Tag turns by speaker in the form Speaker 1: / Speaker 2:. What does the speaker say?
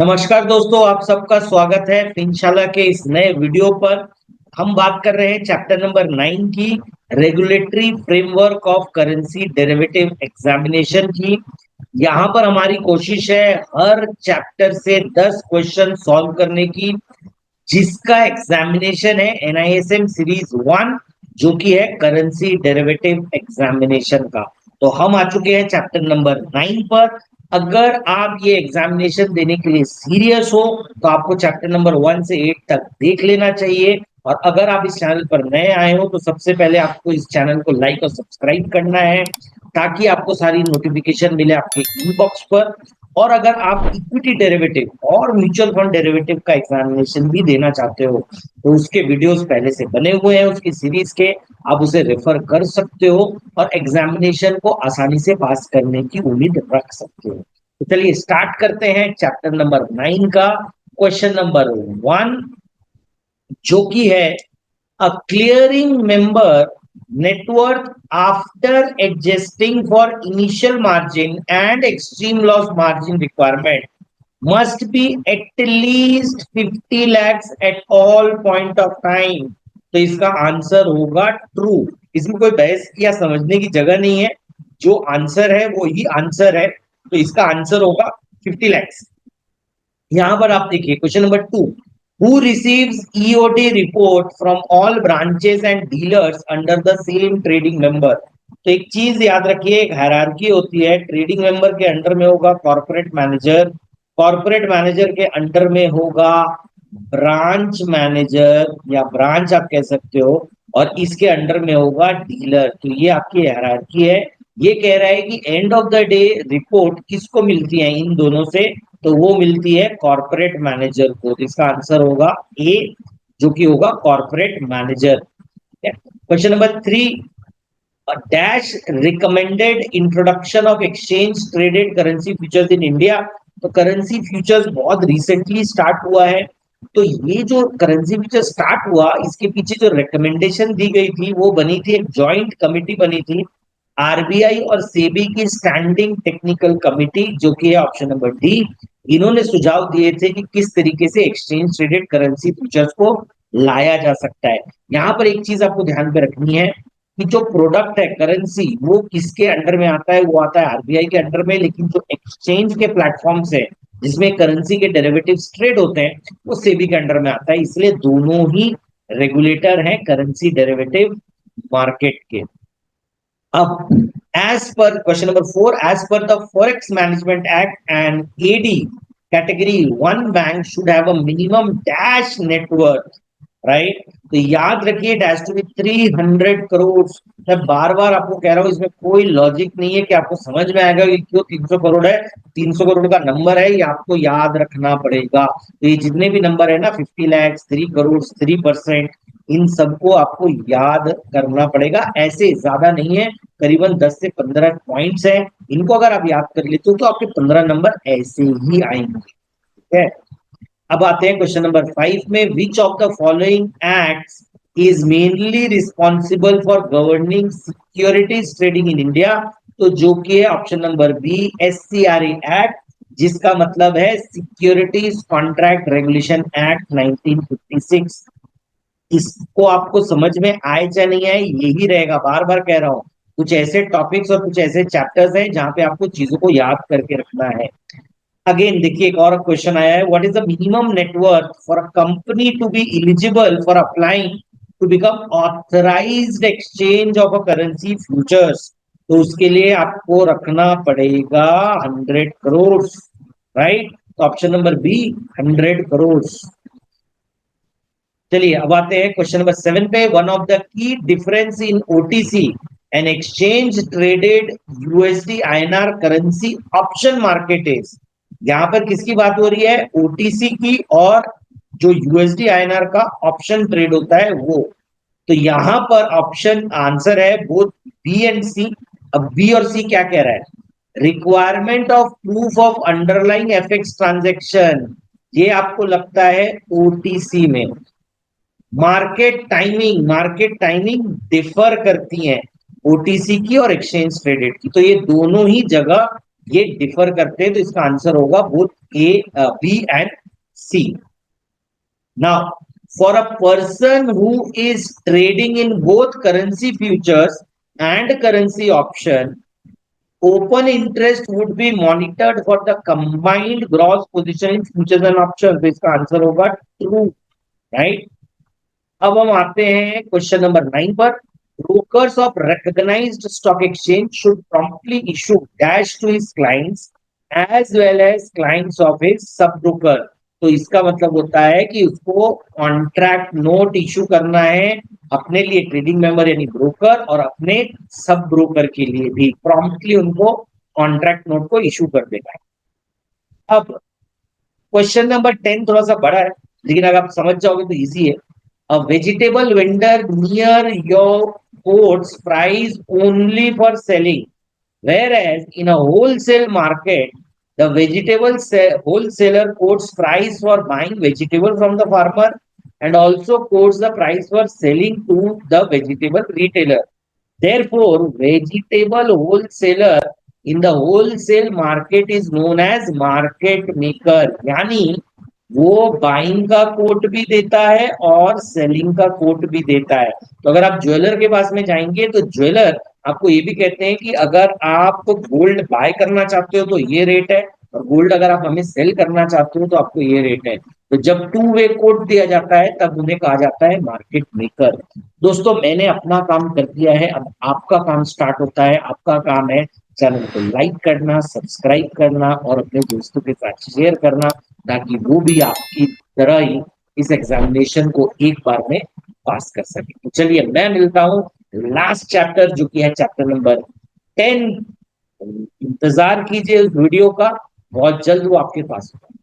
Speaker 1: नमस्कार दोस्तों, आप सबका स्वागत है फिनशाला के इस नए वीडियो पर। हम बात कर रहे हैं चैप्टर नंबर 9 की, regulatory framework of currency derivative examination की। यहाँ पर हमारी कोशिश है हर चैप्टर से 10 क्वेश्चन सॉल्व करने की, जिसका एग्जामिनेशन है एनआईएसएम सीरीज 1, जो कि है करेंसी डेरिवेटिव एग्जामिनेशन का। तो हम आ चुके हैं चैप्टर नंबर 9 पर। अगर आप ये एग्जामिनेशन देने के लिए सीरियस हो तो आपको चैप्टर नंबर 1 से 8 तक देख लेना चाहिए। और अगर आप इस चैनल पर नए आए हो तो सबसे पहले आपको इस चैनल को लाइक और सब्सक्राइब करना है, ताकि आपको सारी नोटिफिकेशन मिले आपके इनबॉक्स पर। और अगर आप इक्विटी डेरिवेटिव और म्यूचुअल फंड डेरिवेटिव का एग्जामिनेशन भी देना चाहते हो तो उसके वीडियोस पहले से बने हुए हैं, उसकी सीरीज के, आप उसे रेफर कर सकते हो और एग्जामिनेशन को आसानी से पास करने की उम्मीद रख सकते हो। तो चलिए स्टार्ट करते हैं चैप्टर नंबर 9 का क्वेश्चन नंबर 1, जो कि है अ clearing member network after adjusting for initial margin and extreme loss margin requirement must be at least 50 lakhs at all point of time। तो इसका आंसर होगा ट्रू। इसमें कोई बहस या समझने की जगह नहीं है, जो आंसर है वो ही आंसर है। तो इसका आंसर होगा 50 लैक्स। यहां पर आप देखिए question number 2, who receives EOD report from all branches and dealers under the same trading member. तो एक चीज याद रखिए, एक हायरार्की होती है। ट्रेडिंग मेंबर के अंडर में होगा कॉर्पोरेट मैनेजर, कॉर्पोरेट मैनेजर के अंडर में होगा ब्रांच मैनेजर या ब्रांच आप कह सकते हो, और इसके अंडर में होगा डीलर। तो ये आपकी हायरार्की है। ये कह रहा है कि end of the day report किसको मिलती है इन दोनों से, तो वो मिलती है कॉर्पोरेट मैनेजर को। तो इसका आंसर होगा ए, जो कि होगा corporate manager. Question number 3, dash recommended introduction of exchange traded currency futures in India. तो करेंसी फ्यूचर्स बहुत रिसेंटली स्टार्ट हुआ है। तो ये जो करेंसी फ्यूचर स्टार्ट हुआ, इसके पीछे जो रिकमेंडेशन दी गई थी वो बनी थी, एक जॉइंट कमिटी बनी थी, आरबीआई और सेबी की स्टैंडिंग टेक्निकल कमिटी, जो कि है ऑप्शन नंबर डी। इन्होंने सुझाव दिए थे कि किस तरीके से एक्सचेंज ट्रेडेड करेंसी फ्यूचर्स को लाया जा सकता है। यहाँ पर एक चीज आपको ध्यान पे रखनी है कि जो प्रोडक्ट है करेंसी, वो किसके अंडर में आता है, वो आता है आरबीआई के अंडर में। लेकिन जो एक्सचेंज के प्लेटफॉर्म्स है जिसमें करेंसी के डेरिवेटिव्स ट्रेड होते हैं, वो सेबी के अंडर में आता है। इसलिए दोनों ही रेगुलेटर हैं करेंसी डेरिवेटिव मार्केट के। अब as per question number 4, as per the Forex Management Act and AD category 1 bank should have a minimum dash net worth, right. तो याद रखिए डैश टू बी 300 करोड़। मैं बार बार आपको कह रहा हूं, इसमें कोई लॉजिक नहीं है कि आपको समझ में आएगा कि क्यों 300 करोड़ है। 300 करोड़ का नंबर है, ये आपको याद रखना पड़ेगा। तो ये जितने भी नंबर है ना, 50 लैक्स, 3 करोड़, 3%, इन सबको आपको याद करना पड़ेगा। ऐसे ज्यादा नहीं है, करीबन 10 से 15 पॉइंट्स है। इनको अगर आप याद कर लेते हो तो आपके 15 नंबर ऐसे ही आएंगे। ठीक है। अब आते हैं क्वेश्चन नंबर 5 में, which of the following acts is mainly responsible for governing securities trading in India. तो जो कि है ऑप्शन नंबर बी, एससीआरए एक्ट, जिसका मतलब है सिक्योरिटीज कॉन्ट्रैक्ट रेगुलेशन एक्ट 1956। इसको आपको समझ में आए चाहे नहीं आए, यही रहेगा। बार बार कह रहा हूं, कुछ ऐसे टॉपिक्स और कुछ ऐसे चैप्टर्स हैं जहां पे आपको चीजों को याद करके रखना है। अगेन देखिए, एक और क्वेश्चन आया है, what is the minimum net worth for a company to be eligible for applying to become authorised exchange of a currency futures. तो उसके लिए आपको रखना पड़ेगा 100 करोड़, राइट। तो ऑप्शन नंबर बी, 100 करोड़। चलिए अब आते हैं क्वेश्चन नंबर 7 पे, one of the key difference in OTC and exchange traded USD INR currency option market is. यहां पर किसकी बात हो रही है, ओटीसी की, और जो यूएसडी आईएनआर का ऑप्शन ट्रेड होता है वो। तो यहां पर ऑप्शन आंसर है बोथ बी एंड सी। अब बी और सी क्या कह रहा है, requirement of proof of underlying FX transaction, ये आपको लगता है ओटीसी में। मार्केट टाइमिंग डिफर करती है ओटीसी की और एक्सचेंज ट्रेडेड की। तो ये दोनों ही जगह ये डिफर करते हैं, तो इसका आंसर होगा both A, B and C. Now, for a person who is trading in both currency futures and currency option, open interest would be monitored for the combined gross position in futures and options. तो इसका answer होगा true, right. अब हम आते हैं question number 9 पर। Brokers of recognized stock exchange should promptly issue dash to his clients as well as clients of his sub broker। तो इसका मतलब होता है कि उसको कॉन्ट्रैक्ट नोट इशू करना है अपने लिए ट्रेडिंग मेंबर यानी ब्रोकर, और अपने सब ब्रोकर के लिए भी प्रॉम्प्टली उनको कॉन्ट्रैक्ट नोट को इशू कर देना है। अब क्वेश्चन नंबर 10 थोड़ा सा बड़ा है, लेकिन अगर आप समझ जाओगे तो इजी है। A vegetable vendor near your quotes price only for selling, whereas in a wholesale market, the wholesaler quotes price for buying vegetable from the farmer and also quotes the price for selling to the vegetable retailer. Therefore, vegetable wholesaler in the wholesale market is known as market maker। यानी वो buying का coat भी देता है और selling का coat भी देता है। तो अगर आप ज्वेलर के पास में जाएंगे तो ज्वेलर आपको ये भी कहते हैं कि अगर आप गोल्ड बाय करना चाहते हो तो ये रेट है, और गोल्ड अगर आप हमें सेल करना चाहते हो तो आपको ये रेट है। तो जब टू वे कोट दिया जाता है तब उन्हें कहा जाता है मार्केट मेकर। दोस्तों, मैंने अपना काम कर दिया है, अब आपका काम स्टार्ट होता है। आपका काम है चैनल को लाइक करना, सब्सक्राइब करना और अपने दोस्तों के साथ शेयर करना, ताकि वो भी आपकी तरह ही इस एग्जामिनेशन को एक बार में पास कर सके। तो चलिए, मैं मिलता हूँ लास्ट चैप्टर जो कि है चैप्टर नंबर 10। इंतजार कीजिए उस वीडियो का, बहुत जल्द वो आपके पास होगा।